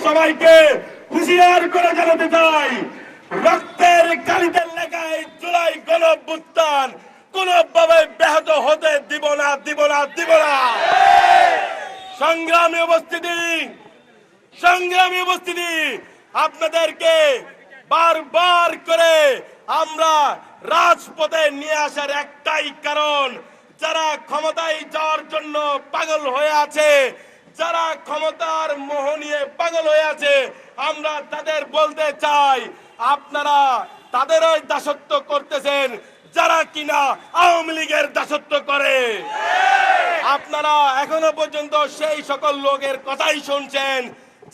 সবাইকে হুঁশিয়ার করে জানাতে চাই, রক্তের কালিতে লেখা এই জুলাই গণঅভ্যুত্থান কোনোভাবে ব্যাহত হতে দিব না, দিব না, দিব না। সংগ্রামী উপস্থিতি, আপনাদেরকে বারবার করে আমরা রাজপথে নিয়ে আসার একটাই কারণ, যারা ক্ষমতায় যাওয়ার জন্য পাগল হয়ে আছে, যারা ক্ষমতার মোহ নিয়ে পাগল হয়ে আছে, আমরা তাদের বলতে চাই, আপনারা তাদেরই দাসত্ব করতেছেন যারা কিনা আওয়ামী লীগের দাসত্ব করে। আপনারা এখনো পর্যন্ত সেই সকল লোকের কথাই শুনছেন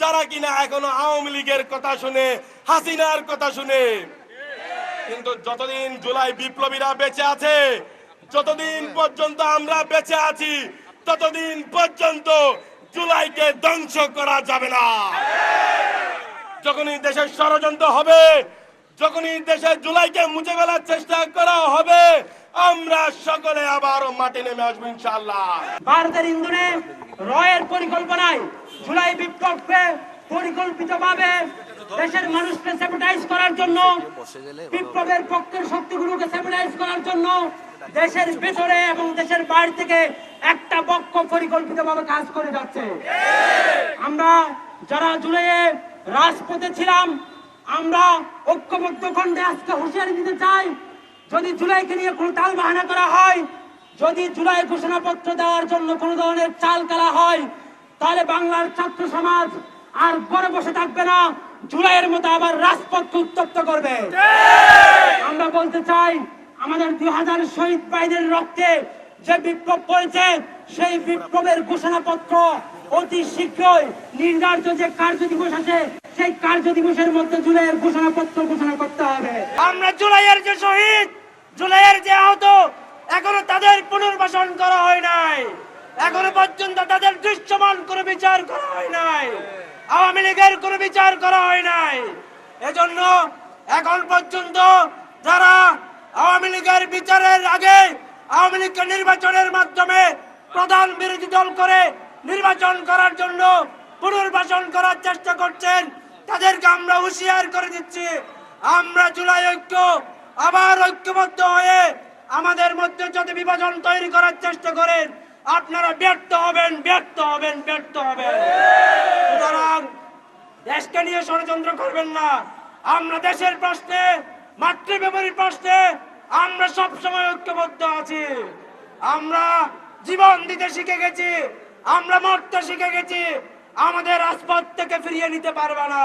যারা কিনা এখনো আওয়ামী লীগের কথা শুনে, হাসিনার কথা শুনে। কিন্তু যতদিন জুলাই বিপ্লবীরা বেঁচে আছে, যতদিন পর্যন্ত আমরা বেঁচে আছি, ততদিন পর্যন্ত জুলাইকে ধ্বংস করা যাবে না। যখনই দেশের ষড়যন্ত্র হবে, যখনই দেশের জুলাইকে মুছে ফেলার চেষ্টা করা হবে, আমরা সকলে আবারও মাঠে নেমে আসবো ইনশাআল্লাহ। ভারতের ইন্ধনে রয়ের পরিকল্পনায় জুলাই বিপ্লবকে পরিকল্পিতভাবে দেশের মানুষকে স্যাবোটাইজ করার জন্য, বিপ্লবের পক্ষের শক্তিগুলোকে স্যাবোটাইজ করার জন্য দেশের ভেতরে এবং দেশের বাইরে থেকে একটা পক্ষ পরিকল্পিতভাবে কাজ করে যাচ্ছে। আমরা যারা জুলাইয়ে রাজপথে ছিলাম, আমরা ঐক্যবদ্ধ খণ্ডে আজকে হুঁশিয়ারি দিতে চাই, যদি জুলাইকে নিয়ে কোনো তাল বাহানা করা হয়, যদি জুলাই ঘোষণাপত্র দেওয়ার জন্য কোনো ধরনের চাল খেলা হয়, তাহলে বাংলার ছাত্র সমাজ আর ঘরে বসে থাকবে না, জুলাইয়ের মতো আবার রাজপথকে উত্তপ্ত করবে। আমরা বলতে চাই, আমাদের 2000 শহীদ ভাইদের রক্তে যে বিপ্লব করেছে, সেই বিপ্লবের ঘোষণাপত্র অতি শীঘ্রই নির্ধারিত যে কার্য দিবস আছে, সেই কার্য দিবসের মধ্যে জুলাইয়ের ঘোষণাপত্র ঘোষণা করতে হবে। আমরা জুলাইয়ের যে শহীদ, জুলাইয়ের যে আহত, এখনো তাদের পুনর্বাসন করা হয় নাই, এখনো পর্যন্ত তাদের দৃশ্যমান কোনো বিচার করা হয় নাই, আওয়ামী লীগের কোনো বিচার করা হয় নাই। এজন্য এখন পর্যন্ত যারা আওয়ামী লীগের বিচারের আগে আওয়ামী লীগকে নির্বাচনের মাধ্যমে প্রধান বিরোধী দল করে নির্বাচন করার জন্য পুনর্বাসন করার চেষ্টা করছেন, তাদেরকে আমরা হুঁশিয়ার করে দিচ্ছি, আমরা জুলাই ঐক্য আবার ঐক্যবদ্ধ হয়ে আমাদের মধ্যে যদি বিভাজন তৈরি করার চেষ্টা করেন, আপনারা ব্যর্থ হবেন, ব্যর্থ হবেন, ব্যর্থ হবেন। সুতরাং দেশকে নিয়ে ষড়যন্ত্র করবেন না। আমরা দেশের প্রশ্নে, মাতৃভূমির প্রশ্নে আমরা সবসময় ঐক্যবদ্ধ আছি। আমরা জীবন দিতে শিখে গেছি, আমরা মরতে শিখে গেছি, আমাদের রাজপথ থেকে ফিরিয়ে নিতে পারবে না।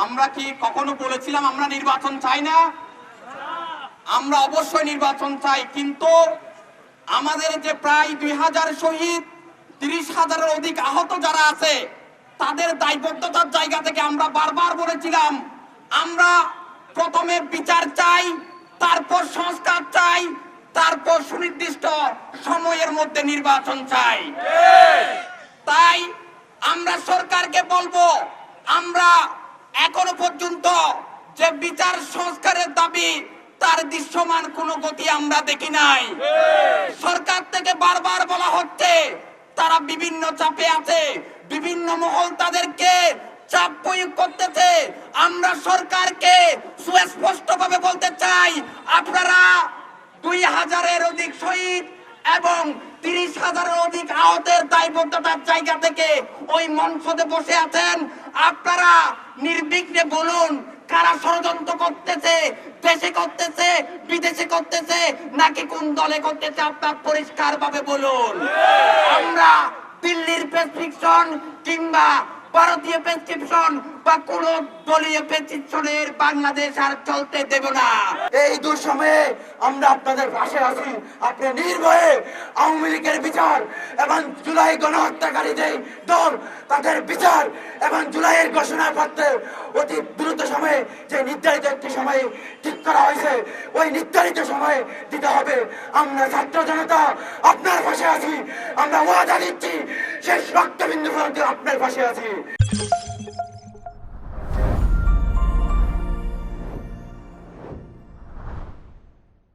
আমরা কি কখনো বলেছিলাম আমরা নির্বাচন চাই না? আমরা অবশ্যই নির্বাচন চাই, কিন্তু আমাদের যে প্রায় 2000 শহীদ, 30,000-এর অধিক আহত যারা আছে, তাদের দায়বদ্ধতার জায়গা থেকে আমরা বারবার বলেছিলাম, আমরা প্রথমে বিচার চাই, তারপর সংস্কার চাই, তারপর সুনির্দিষ্ট সময়ের মধ্যে নির্বাচন চাই। তাই আমরা সরকারকে বলবো, আমরা এখনো পর্যন্ত যে বিচার সংস্কারের দাবি, তার দৃশ্যমান কোনো গতি আমরা দেখি নাই। সরকার থেকে বারবার বলা হচ্ছে তারা বিভিন্ন চাপে আছে, বিভিন্ন মহল তাদেরকে চাপ প্রয়োগ করতেছে। আমরা সরকারকে সুস্পষ্টভাবে বলতে চাই, আপনারা 2000-এর অধিক শহীদ এবং 30,000-এর অধিক আহতের দায়বদ্ধতার জায়গা থেকে ওই মঞ্চে বসে আছেন, আপনারা নির্বিঘ্নে বলুন কারা ষড়যন্ত্র করতেছে, দেশে করতেছে, বিদেশে করতেছে, নাকি কোন দলে করতেছে, আপনার পরিষ্কার ভাবে বলুন। আমরা দিল্লির প্রেসক্রিপশন কিংবা ভারতীয় প্রেসক্রিপশন বা কোন দলীয় প্রেসক্রিপশনের বাংলাদেশ আর চলতে দেব না। এই দুঃসময়ে আমরা আপনাদের পাশে আছি। আপনি নির্ভয়ে আওয়ামী লীগের বিচার এবং জুলাই গণহত্যাকারী যে দল, তাদের বিচার এবং জুলাইয়ের ঘোষণাপত্রে অতি দ্রুত সময়ে যে নির্ধারিত একটি সময় ঠিক করা হয়েছে, ওই নির্ধারিত সময়ে দিতে হবে। আমরা ছাত্র জনতা আপনার পাশে আছি, আমরা ওয়াদা দিচ্ছি শেষ রক্তবিন্দু পর্যন্ত আপনার পাশে আছি।